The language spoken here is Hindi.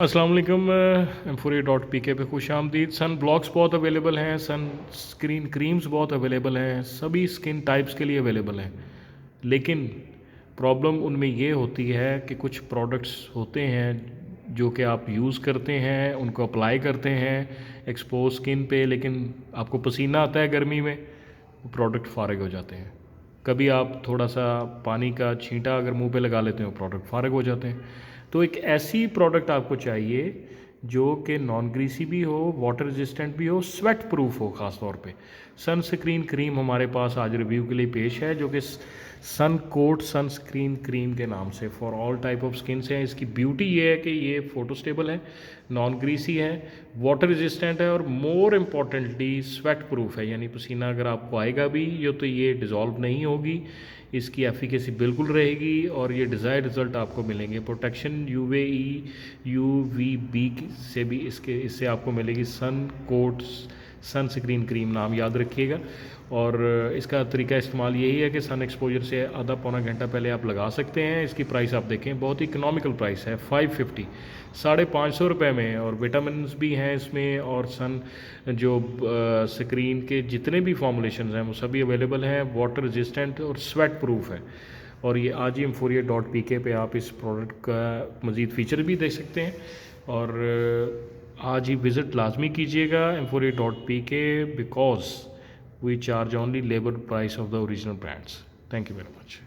अस्सलाम वालेकुम। M4A.pk पे खुश आमदीद। सन ब्लॉक्स बहुत अवेलेबल हैं, सन स्क्रीन क्रीम्स बहुत अवेलेबल हैं, सभी स्किन टाइप्स के लिए अवेलेबल हैं। लेकिन प्रॉब्लम उनमें ये होती है कि कुछ प्रोडक्ट्स होते हैं जो कि आप यूज़ करते हैं, उनको अप्लाई करते हैं एक्सपोज स्किन पे, लेकिन आपको पसीना आता है गर्मी में, वो प्रोडक्ट फारग हो जाते हैं। कभी आप थोड़ा सा पानी का छींटा अगर मुंह पे लगा लेते हो, प्रोडक्ट फारग हो जाते हैं। तो एक ऐसी प्रोडक्ट आपको चाहिए जो कि नॉन ग्रीसी भी हो, वाटर रेजिस्टेंट भी हो, स्वेट प्रूफ हो। ख़ास तौर पे सन स्क्रीन क्रीम हमारे पास आज रिव्यू के लिए पेश है, जो कि सन कोट सन स्क्रीन क्रीम के नाम से for all type of skin है। इसकी ब्यूटी ये है कि ये फ़ोटो स्टेबल है, नॉन ग्रीसी है, वाटर रेजिस्टेंट है और मोर इम्पॉर्टेंटली स्वेट प्रूफ है। यानी पसीना अगर आपको आएगा भी तो ये डिज़ोल्व नहीं होगी, इसकी एफिकेसी बिल्कुल रहेगी और ये डिज़ायर्ड रिज़ल्ट आपको मिलेंगे। प्रोटेक्शन UVE UVB से भी इससे आपको मिलेगी। सन कोट सन स्क्रीन क्रीम नाम याद रखिएगा। और इसका तरीका इस्तेमाल यही है कि सन एक्सपोजर से आधा पौना घंटा पहले आप लगा सकते हैं। इसकी प्राइस आप देखें, बहुत ही इकोनॉमिकल प्राइस है, 550 ₹550 में। और विटामिन भी हैं इसमें, और सन जो स्क्रीन के जितने भी फॉर्मुलेशन हैं वो सभी अवेलेबल हैं, वाटर रेजिस्टेंट और स्वेट प्रूफ है। और ये आज ही M4A.pk पे आप इस प्रोडक्ट का मज़ीद फ़ीचर भी देख सकते हैं। और आज ही विज़िट लाजमी कीजिएगा M4A.pk, because we charge only labour price of the original brands. Thank you very much.